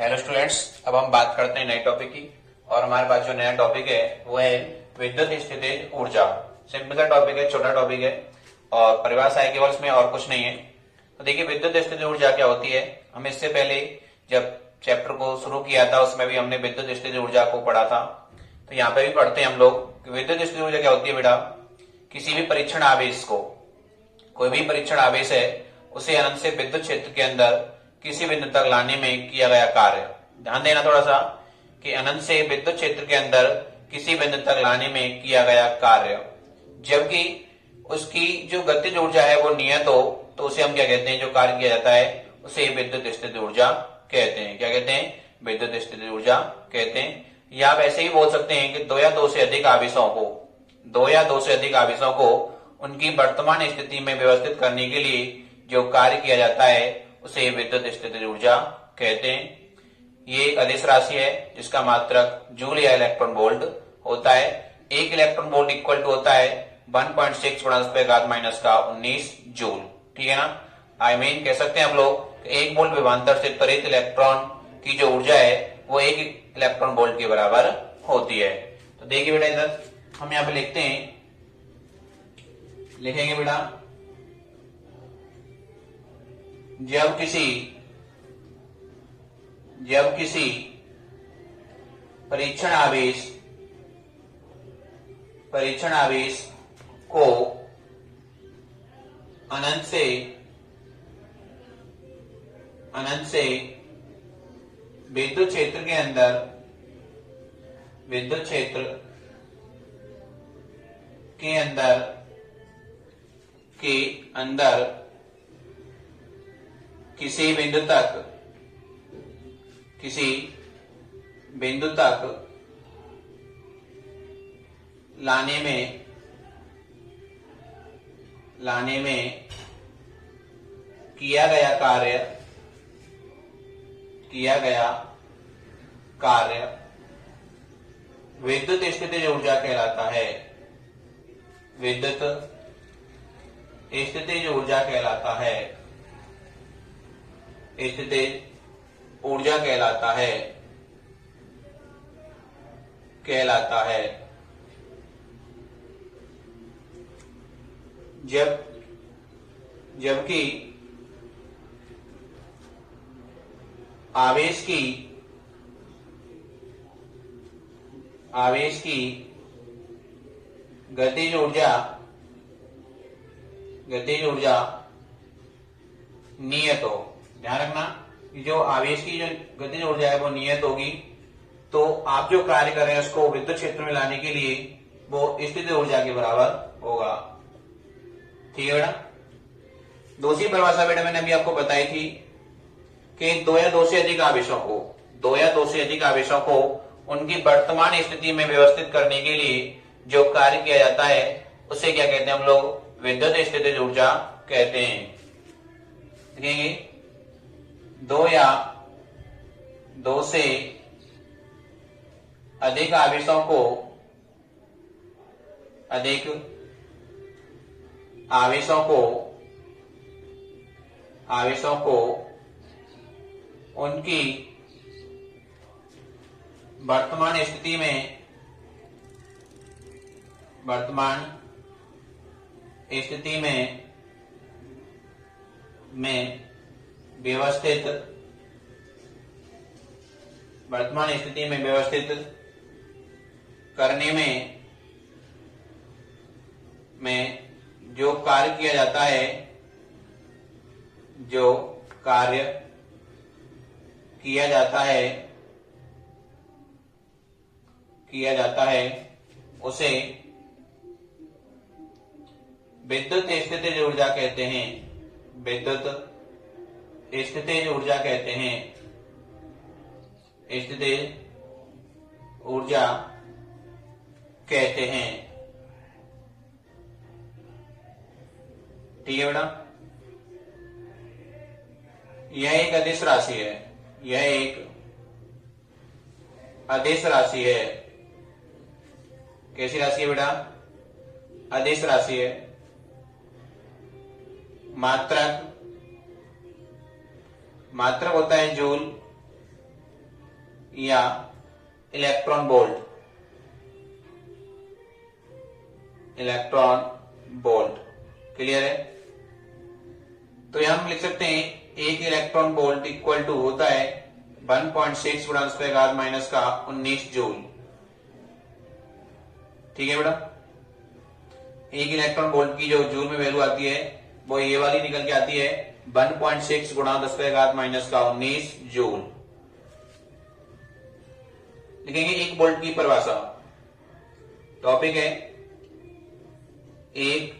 Hello students, अब हम बात करते हैं नए टॉपिक की। और हमारे पास जो नया टॉपिक है वो है विद्युत स्थितिज ऊर्जा। सिंपल सा टॉपिक है, छोटा टॉपिक है और परिभाषा है केवल, इसमें और कुछ नहीं है। तो देखिए, विद्युत स्थितिज ऊर्जा क्या होती है। हम इससे पहले जब चैप्टर को शुरू किया था उसमें भी हमने विद्युत स्थितिज ऊर्जा को पढ़ा था। तो यहाँ पे भी पढ़ते हैं हम लोग कि विद्युत स्थितिज ऊर्जा क्या होती है बेटा। किसी भी परीक्षण आवेश को, कोई भी परीक्षण आवेश है, उसे अनंत से विद्युत क्षेत्र के अंदर किसी बिंदु तक लाने में किया गया कार्य। ध्यान देना थोड़ा सा कि अनंत से विद्युत क्षेत्र के अंदर किसी बिंदु तक लाने में किया गया कार्य, जबकि उसकी जो गतिज ऊर्जा है वो नियत हो, तो उसे हम क्या कहते हैं, जो कार्य किया जाता है उसे विद्युत स्थितिज ऊर्जा कहते हैं। क्या कहते हैं? विद्युत स्थितिज ऊर्जा कहते हैं। या आप ऐसे ही बोल सकते हैं कि दो या दो से अधिक आवेशों को, दो या दो से अधिक आवेशों को उनकी वर्तमान स्थिति में व्यवस्थित करने के लिए जो कार्य किया जाता है उसे विद्युत स्थितिज ऊर्जा कहते हैं। ये एक अदिश राशि है जिसका मात्रक जूल या इलेक्ट्रॉन वोल्ट होता है। एक इलेक्ट्रॉन वोल्ट इक्वल टू होता है 1.6 गुणा 10⁻⁻19 जूल। ठीक है ना। आई मीन कह सकते हैं हम लोग एक वोल्ट विभवांतर से त्वरित इलेक्ट्रॉन की जो ऊर्जा है वो एक इलेक्ट्रॉन वोल्ट के बराबर होती है। तो देखिए बेटा, इधर हम यहाँ पे लिखते हैं, लिखेंगे बेटा, जब किसी परीक्षण आवेश को अनंत से विद्युत क्षेत्र के अंदर किसी बिंदु तक लाने में किया गया कार्य विद्युत स्थितिज ऊर्जा कहलाता है। विद्युत स्थितिज ऊर्जा कहलाता है। स्थितिज ऊर्जा कहलाता है। जबकि आवेश की गतिज ऊर्जा नियत हो। ध्यान रखना कि जो आवेश की जो गतिज ऊर्जा है वो नियत होगी, तो आप जो कार्य कर रहे हैं उसको विद्युत क्षेत्र में लाने के लिए वो स्थितिज ऊर्जा के बराबर होगा। ठीक है बेटा। दूसरी परिभाषा बेटा मैंने अभी आपको बताई थी कि दो या दो से अधिक आवेशों को उनकी वर्तमान स्थिति में व्यवस्थित करने के लिए जो कार्य किया जाता है उसे क्या कहते हैं हम लोग? विद्युत स्थितिज ऊर्जा कहते हैं। देखेंगे, दो या दो से अधिक आवेशों को उनकी वर्तमान स्थिति में व्यवस्थित करने में जो कार्य किया जाता है उसे विद्युत स्थितिज ऊर्जा कहते हैं। विद्युत स्थितिज ऊर्जा कहते हैं। स्थितिज ऊर्जा कहते हैं। ठीक है बेटा। यह एक अदिश राशि है। यह एक अदिश राशि है। कैसी राशि है बेटा? अदिश राशि है। मात्रक होता है जूल या electron volt, electron volt. Clear है? तो यहां हम लिख सकते हैं एक इलेक्ट्रॉन वोल्ट इक्वल टू होता है 1.6 गुणा 10 माइनस का 19 जूल। ठीक है बेटा, एक इलेक्ट्रॉन वोल्ट की जो जूल में वैल्यू आती है वो ये वाली निकल के आती है 1.6 गुणा 10 माइनस का 19 जूल। लिखेंगे एक वोल्ट की परिभाषा। टॉपिक है एक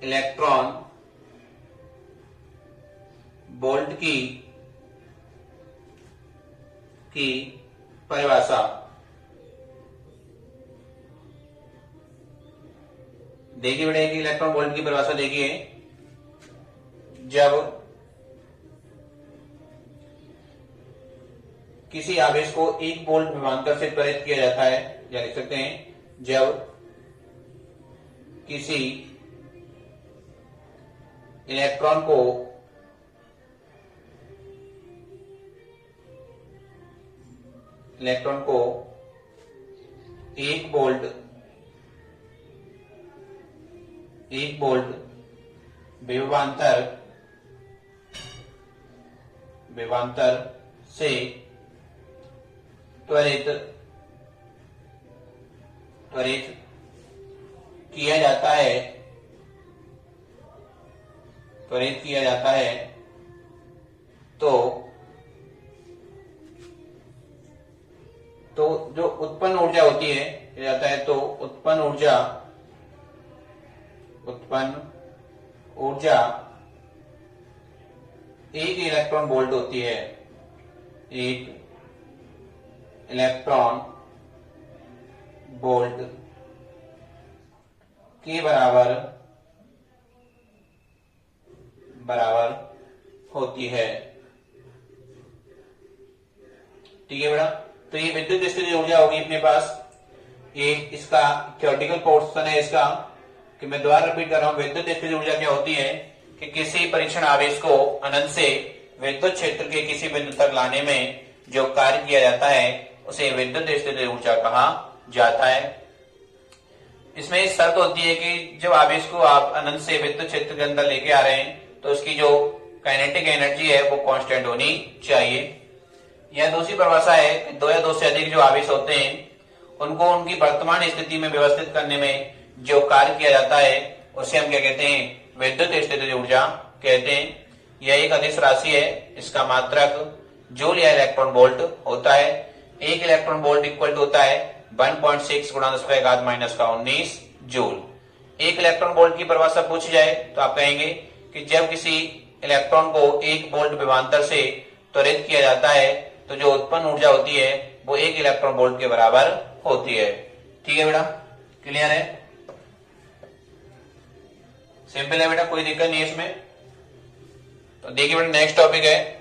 इलेक्ट्रॉन वोल्ट की परिभाषा। देखिए बेटा, एक इलेक्ट्रॉन वोल्ट की परिभाषा देखिए, जब किसी आवेश को 1 वोल्ट विभवांतर से त्वरित किया जाता है, या लिख सकते हैं जब किसी इलेक्ट्रॉन को एक वोल्ट विभवांतर से त्वरित किया जाता है, तो जो उत्पन्न ऊर्जा होती है जाता है, तो उत्पन्न ऊर्जा 1 इलेक्ट्रॉन वोल्ट होती है, 1 इलेक्ट्रॉन वोल्ट के बराबर होती है। ठीक है बेटा, तो ये विद्युत स्थितिज ऊर्जा होगी अपने पास। ये इसका थ्योरेटिकल पोर्शन है इसका, कि मैं दोबारा रिपीट कर रहा हूं। विद्युत स्थितिज ऊर्जा क्या होती है कि किसी परीक्षण आवेश को अनंत से विद्युत क्षेत्र के किसी बिंदु तक लाने में जो कार्य किया जाता है उसे विद्युत स्थितिज ऊर्जा कहा जाता है। इसमें एक शर्त होती है कि जब आवेश को आप अनंत से विद्युत क्षेत्र के अंदर लेके आ रहे हैं तो उसकी जो काइनेटिक एनर्जी है वो कांस्टेंट होनी चाहिए। यह दूसरी परिभाषा है कि 2 या 2 से अधिक जो आवेश होते हैं उनको उनकी वर्तमान स्थिति में व्यवस्थित करने में जो कार्य किया जाता है उसे हम क्या कहते हैं, विद्युत स्थितिज ऊर्जा कहते हैं। यह एक अदिश राशि है, इसका मात्रक जूल या इलेक्ट्रॉन वोल्ट होता है। एक इलेक्ट्रॉन वोल्ट इक्वल टू होता है 1.6 गुणा 10 माइनस का 19 जूल। एक इलेक्ट्रॉन वोल्ट की परिभाषा पूछी जाए तो आप कहेंगे कि जब किसी इलेक्ट्रॉन को 1 वोल्ट विभवांतर से त्वरित किया जाता है तो जो उत्पन्न ऊर्जा होती है वो 1 इलेक्ट्रॉन वोल्ट के बराबर होती है। ठीक है बेटा, क्लियर है? सिंपल है बेटा, कोई दिक्कत नहीं है इसमें। तो देखिए बेटा, नेक्स्ट टॉपिक है